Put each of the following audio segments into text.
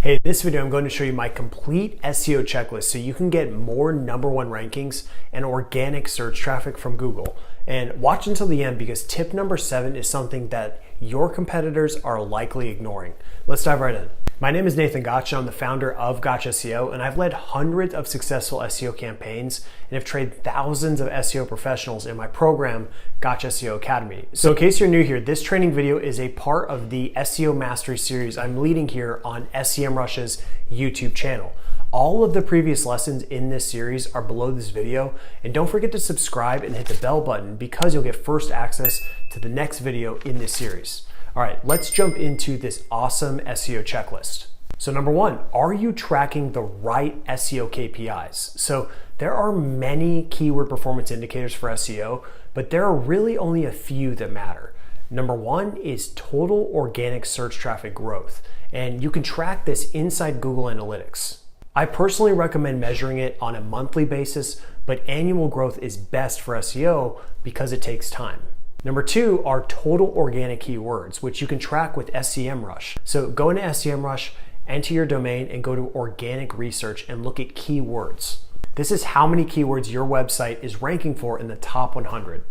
Hey, this video I'm going to show you my complete SEO checklist so you can get more #1 rankings and organic search traffic from Google. And watch until the end because tip number 7 is something that your competitors are likely ignoring. Let's dive right in. My name is Nathan Gotcha. I'm the founder of Gotcha SEO, and I've led hundreds of successful SEO campaigns and have trained thousands of SEO professionals in my program, Gotcha SEO Academy. So in case you're new here, this training video is a part of the SEO Mastery series I'm leading here on SEMrush's YouTube channel. All of the previous lessons in this series are below this video, and don't forget to subscribe and hit the bell button because you'll get first access to the next video in this series. All right, let's jump into this awesome SEO checklist. So number 1, are you tracking the right SEO KPIs? So there are many keyword performance indicators for SEO, but there are really only a few that matter. Number 1 is total organic search traffic growth, and you can track this inside Google Analytics. I personally recommend measuring it on a monthly basis, but annual growth is best for SEO because it takes time. Number 2 are total organic keywords, which you can track with SEMrush. So go into SEMrush, enter your domain, and go to organic research and look at keywords. This is how many keywords your website is ranking for in the top 100.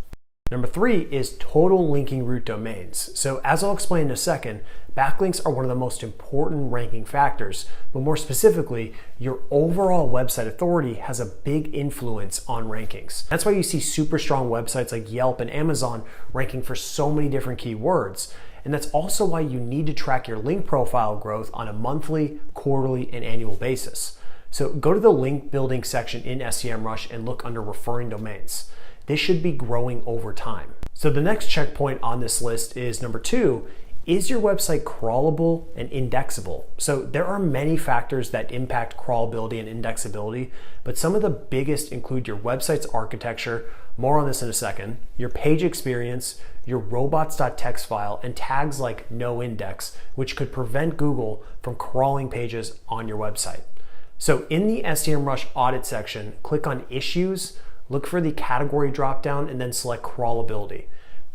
Number 3 is total linking root domains. So as I'll explain in a second, backlinks are one of the most important ranking factors, but more specifically, your overall website authority has a big influence on rankings. That's why you see super strong websites like Yelp and Amazon ranking for so many different keywords. And that's also why you need to track your link profile growth on a monthly, quarterly, and annual basis. So go to the link building section in SEMrush and look under referring domains. This should be growing over time. So the next checkpoint on this list is number 2, is your website crawlable and indexable? So there are many factors that impact crawlability and indexability, but some of the biggest include your website's architecture, more on this in a second, your page experience, your robots.txt file, and tags like no index, which could prevent Google from crawling pages on your website. So in the SEMrush audit section, click on issues, look for the category dropdown, and then select crawlability.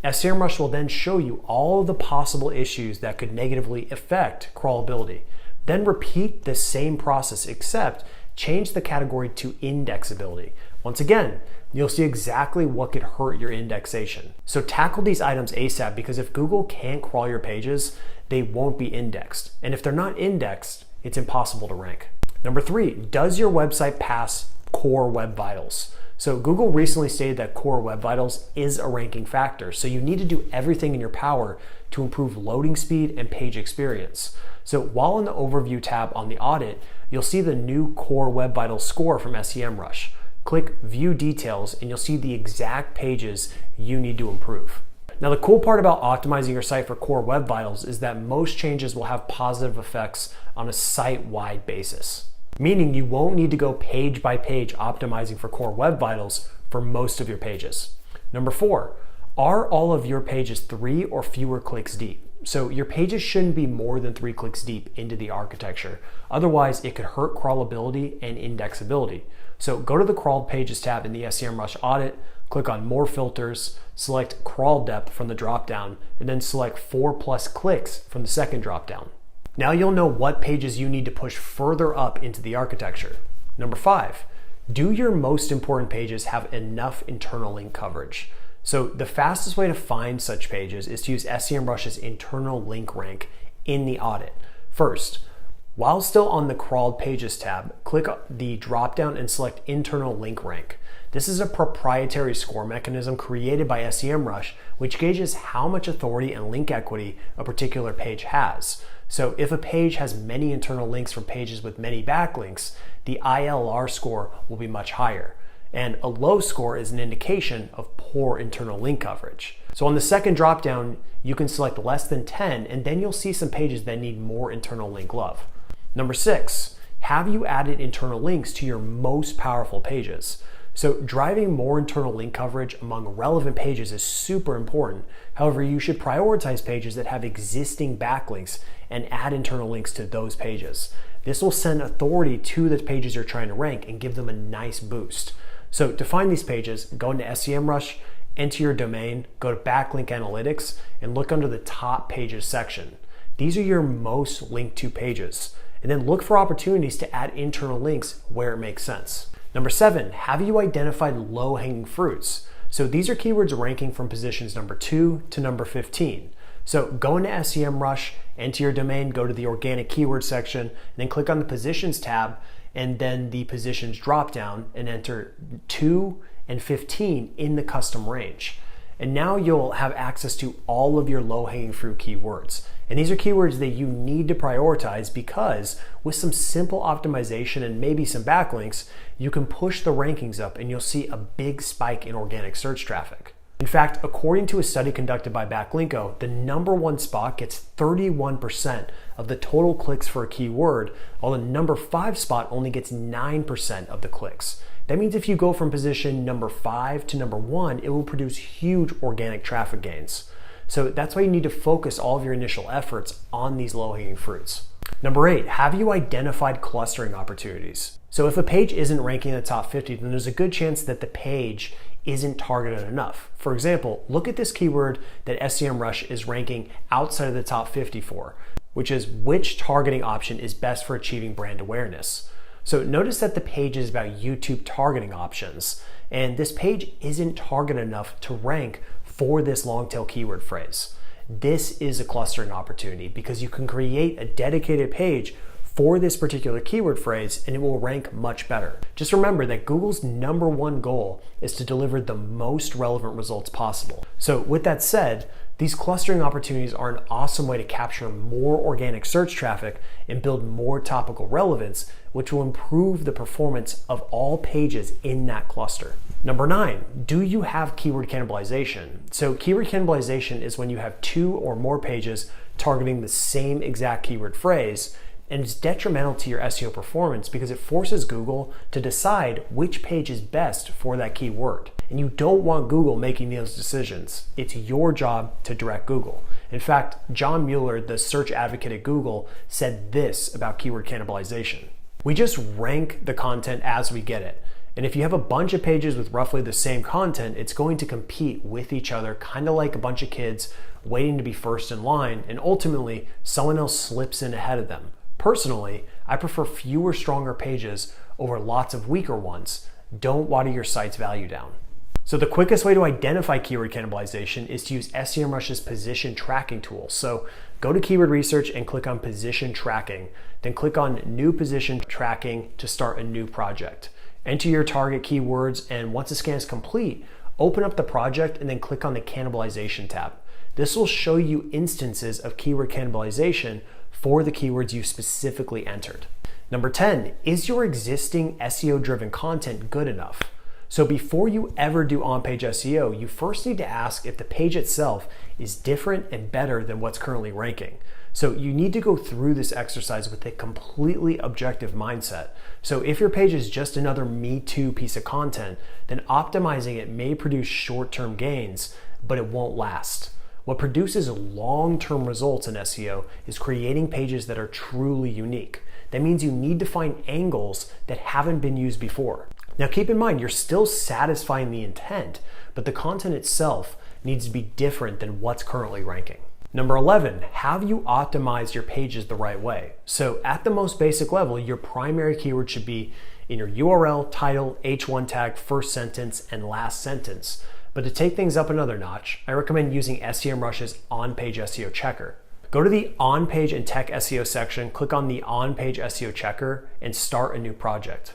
SEMrush will then show you all of the possible issues that could negatively affect crawlability. Then repeat the same process except change the category to indexability. Once again, you'll see exactly what could hurt your indexation. So tackle these items ASAP because if Google can't crawl your pages, they won't be indexed. And if they're not indexed, it's impossible to rank. Number 3, does your website pass Core Web Vitals? So Google recently stated that Core Web Vitals is a ranking factor, so you need to do everything in your power to improve loading speed and page experience. So while in the Overview tab on the audit, you'll see the new Core Web Vitals score from SEMrush. Click View Details and you'll see the exact pages you need to improve. Now the cool part about optimizing your site for Core Web Vitals is that most changes will have positive effects on a site-wide basis, meaning you won't need to go page by page optimizing for Core Web Vitals for most of your pages. Number 4, are all of your pages 3 or fewer clicks deep? So your pages shouldn't be more than 3 clicks deep into the architecture. Otherwise, it could hurt crawlability and indexability. So go to the crawled pages tab in the SEMrush audit, click on more filters, select crawl depth from the dropdown, and then select 4+ clicks from the second dropdown. Now you'll know what pages you need to push further up into the architecture. Number 5, do your most important pages have enough internal link coverage? So the fastest way to find such pages is to use SEMrush's internal link rank in the audit. First, while still on the crawled pages tab, click the dropdown and select internal link rank. This is a proprietary score mechanism created by SEMrush, which gauges how much authority and link equity a particular page has. So if a page has many internal links from pages with many backlinks, the ILR score will be much higher. And a low score is an indication of poor internal link coverage. So on the second dropdown, you can select less than 10, and then you'll see some pages that need more internal link love. Number 6, have you added internal links to your most powerful pages? So driving more internal link coverage among relevant pages is super important. However, you should prioritize pages that have existing backlinks and add internal links to those pages. This will send authority to the pages you're trying to rank and give them a nice boost. So to find these pages, go into SEMrush, enter your domain, go to Backlink Analytics, and look under the top pages section. These are your most linked to pages. and then look for opportunities to add internal links where it makes sense. Number 7, have you identified low-hanging fruits? So these are keywords ranking from positions number 2 to number 15. So go into SEMrush, enter your domain, go to the organic keyword section, and then click on the positions tab, and then the positions drop down and enter 2 and 15 in the custom range. And now you'll have access to all of your low-hanging fruit keywords. And these are keywords that you need to prioritize because with some simple optimization and maybe some backlinks, you can push the rankings up and you'll see a big spike in organic search traffic. In fact, according to a study conducted by Backlinko, the number 1 spot gets 31% of the total clicks for a keyword, while the number 5 spot only gets 9% of the clicks. That means if you go from position number 5 to number 1, it will produce huge organic traffic gains. So that's why you need to focus all of your initial efforts on these low-hanging fruits. Number 8, have you identified clustering opportunities? So if a page isn't ranking in the top 50, then there's a good chance that the page isn't targeted enough. For example, look at this keyword that SEMrush is ranking outside of the top 50 for, which is which targeting option is best for achieving brand awareness. So notice that the page is about YouTube targeting options, and this page isn't targeted enough to rank for this long tail keyword phrase. This is a clustering opportunity because you can create a dedicated page for this particular keyword phrase and it will rank much better. Just remember that Google's number 1 goal is to deliver the most relevant results possible. So with that said, these clustering opportunities are an awesome way to capture more organic search traffic and build more topical relevance, which will improve the performance of all pages in that cluster. Number 9, do you have keyword cannibalization? So keyword cannibalization is when you have 2 or more pages targeting the same exact keyword phrase, and it's detrimental to your SEO performance because it forces Google to decide which page is best for that keyword. And you don't want Google making those decisions. It's your job to direct Google. In fact, John Mueller, the search advocate at Google, said this about keyword cannibalization. We just rank the content as we get it. And if you have a bunch of pages with roughly the same content, it's going to compete with each other, kind of like a bunch of kids waiting to be first in line, and ultimately someone else slips in ahead of them. Personally, I prefer fewer stronger pages over lots of weaker ones. Don't water your site's value down. So the quickest way to identify keyword cannibalization is to use SEMrush's position tracking tool. So go to keyword research and click on position tracking, then click on new position tracking to start a new project. Enter your target keywords, and once the scan is complete, open up the project and then click on the cannibalization tab. This will show you instances of keyword cannibalization for the keywords you specifically entered. Number 10, is your existing SEO-driven content good enough? So before you ever do on-page SEO, you first need to ask if the page itself is different and better than what's currently ranking. So you need to go through this exercise with a completely objective mindset. So if your page is just another Me Too piece of content, then optimizing it may produce short-term gains, but it won't last. What produces long-term results in SEO is creating pages that are truly unique. That means you need to find angles that haven't been used before. Now keep in mind, you're still satisfying the intent, but the content itself needs to be different than what's currently ranking. Number 11, have you optimized your pages the right way? So at the most basic level, your primary keyword should be in your URL, title, H1 tag, first sentence, and last sentence. But to take things up another notch, I recommend using SEMrush's on-page SEO checker. Go to the on-page and tech SEO section, click on the on-page SEO checker, and start a new project.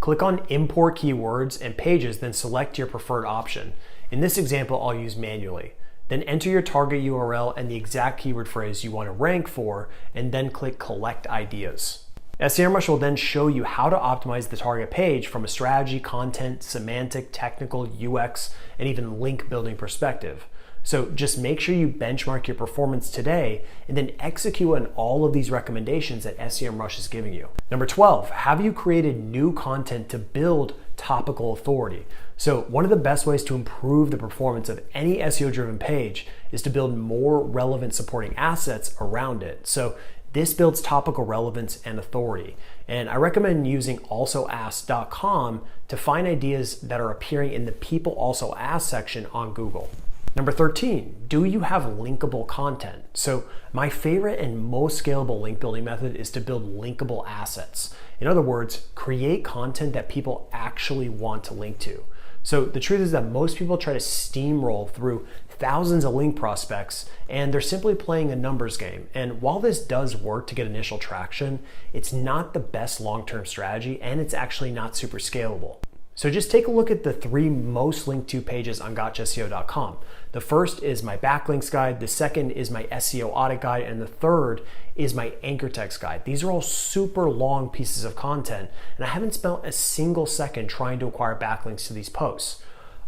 Click on import keywords and pages, then select your preferred option. In this example, I'll use manually. Then enter your target URL and the exact keyword phrase you want to rank for, and then click collect ideas. SEMrush will then show you how to optimize the target page from a strategy, content, semantic, technical, UX, and even link building perspective. So just make sure you benchmark your performance today and then execute on all of these recommendations that SEMrush is giving you. Number 12, have you created new content to build topical authority? So one of the best ways to improve the performance of any SEO-driven page is to build more relevant supporting assets around it. So this builds topical relevance and authority. And I recommend using alsoask.com to find ideas that are appearing in the People Also Ask section on Google. Number 13, do you have linkable content? So my favorite and most scalable link building method is to build linkable assets. In other words, create content that people actually want to link to. So the truth is that most people try to steamroll through thousands of link prospects and they're simply playing a numbers game. And while this does work to get initial traction, it's not the best long-term strategy and it's actually not super scalable. So just take a look at the 3 most linked to pages on gotchaseo.com. The first is my backlinks guide, the second is my SEO audit guide, and the third is my anchor text guide. These are all super long pieces of content, and I haven't spent a single second trying to acquire backlinks to these posts.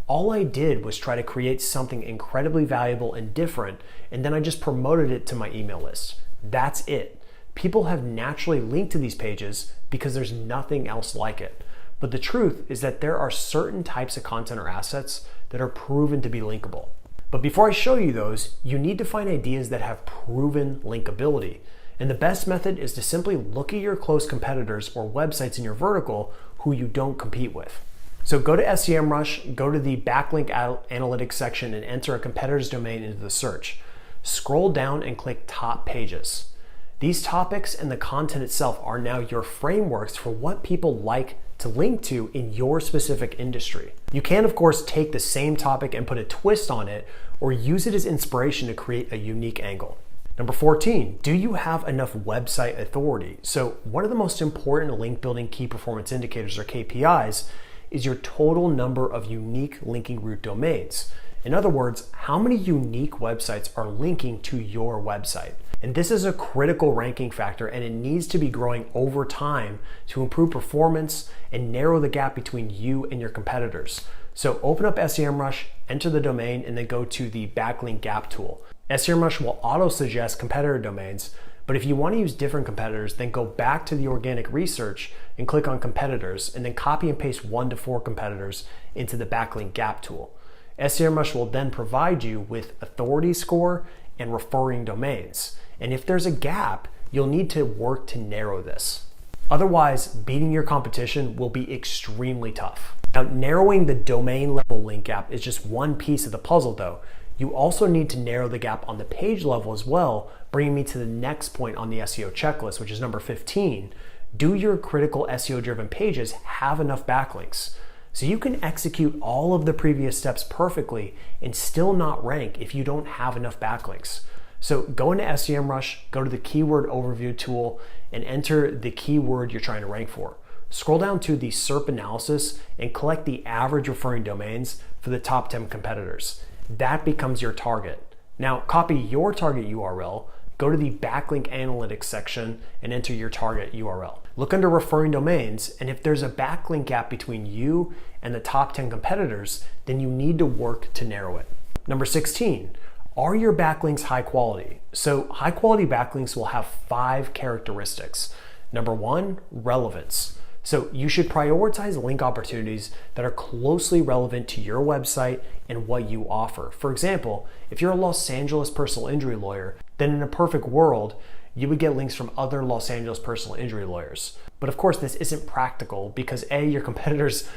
All I did was try to create something incredibly valuable and different, and then I just promoted it to my email list. That's it. People have naturally linked to these pages because there's nothing else like it. But the truth is that there are certain types of content or assets that are proven to be linkable. But before I show you those, you need to find ideas that have proven linkability. And the best method is to simply look at your close competitors or websites in your vertical who you don't compete with. So go to SEMrush, go to the backlink analytics section and enter a competitor's domain into the search. Scroll down and click top pages. These topics and the content itself are now your frameworks for what people like to link to in your specific industry. You can, of course, take the same topic and put a twist on it or use it as inspiration to create a unique angle. Number 14, do you have enough website authority? So one of the most important link building key performance indicators or KPIs is your total number of unique linking root domains. In other words, how many unique websites are linking to your website? And this is a critical ranking factor and it needs to be growing over time to improve performance and narrow the gap between you and your competitors. So open up SEMrush, enter the domain, and then go to the backlink gap tool. SEMrush will auto-suggest competitor domains, but if you want to use different competitors, then go back to the organic research and click on competitors, and then copy and paste 1 to 4 competitors into the backlink gap tool. SEMrush will then provide you with authority score and referring domains. And if there's a gap, you'll need to work to narrow this. Otherwise, beating your competition will be extremely tough. Now, narrowing the domain level link gap is just one piece of the puzzle though. You also need to narrow the gap on the page level as well, bringing me to the next point on the SEO checklist, which is number 15. Do your critical SEO driven pages have enough backlinks? So you can execute all of the previous steps perfectly and still not rank if you don't have enough backlinks. So go into SEMrush, go to the keyword overview tool and enter the keyword you're trying to rank for. Scroll down to the SERP analysis and collect the average referring domains for the top 10 competitors. That becomes your target. Now copy your target URL, go to the backlink analytics section and enter your target URL. Look under referring domains, and if there's a backlink gap between you and the top 10 competitors, then you need to work to narrow it. Number 16, are your backlinks high quality? So high quality backlinks will have 5 characteristics. Number 1, relevance. So you should prioritize link opportunities that are closely relevant to your website and what you offer. For example, if you're a Los Angeles personal injury lawyer, then in a perfect world, you would get links from other Los Angeles personal injury lawyers. But of course, this isn't practical because A, your competitors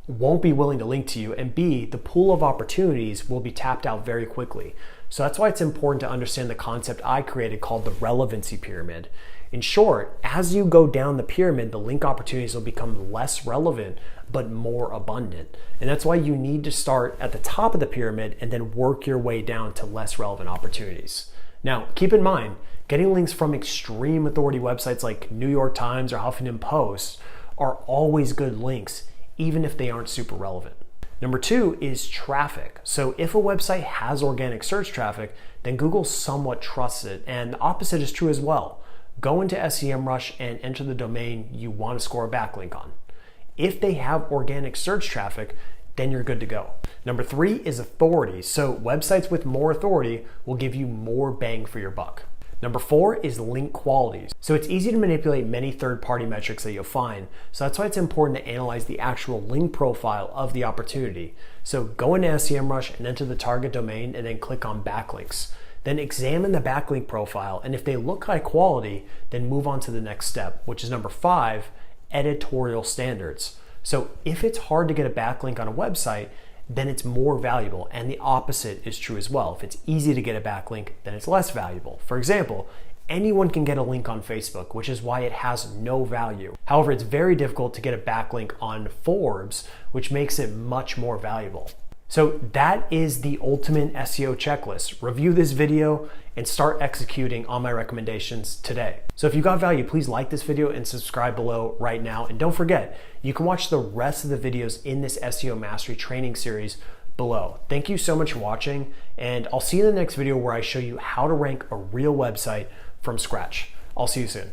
won't be willing to link to you, and B, the pool of opportunities will be tapped out very quickly. So that's why it's important to understand the concept I created called the relevancy pyramid. In short, as you go down the pyramid, the link opportunities will become less relevant, but more abundant. And that's why you need to start at the top of the pyramid and then work your way down to less relevant opportunities. Now, keep in mind, getting links from extreme authority websites like New York Times or Huffington Post are always good links, even if they aren't super relevant. Number 2 is traffic. So if a website has organic search traffic, then Google somewhat trusts it, and the opposite is true as well. Go into SEMrush and enter the domain you want to score a backlink on. If they have organic search traffic, then you're good to go. Number 3 is authority. So websites with more authority will give you more bang for your buck. Number 4 is link qualities. So it's easy to manipulate many third-party metrics that you'll find. So that's why it's important to analyze the actual link profile of the opportunity. So go into SEMrush and enter the target domain and then click on backlinks. Then examine the backlink profile, and if they look high quality, then move on to the next step, which is number 5, editorial standards. So if it's hard to get a backlink on a website, then it's more valuable. And the opposite is true as well. If it's easy to get a backlink, then it's less valuable. For example, anyone can get a link on Facebook, which is why it has no value. However, it's very difficult to get a backlink on Forbes, which makes it much more valuable. So that is the ultimate SEO checklist. Review this video and start executing on my recommendations today. So if you got value, please like this video and subscribe below right now. And don't forget, you can watch the rest of the videos in this SEO Mastery training series below. Thank you so much for watching, and I'll see you in the next video where I show you how to rank a real website from scratch. I'll see you soon.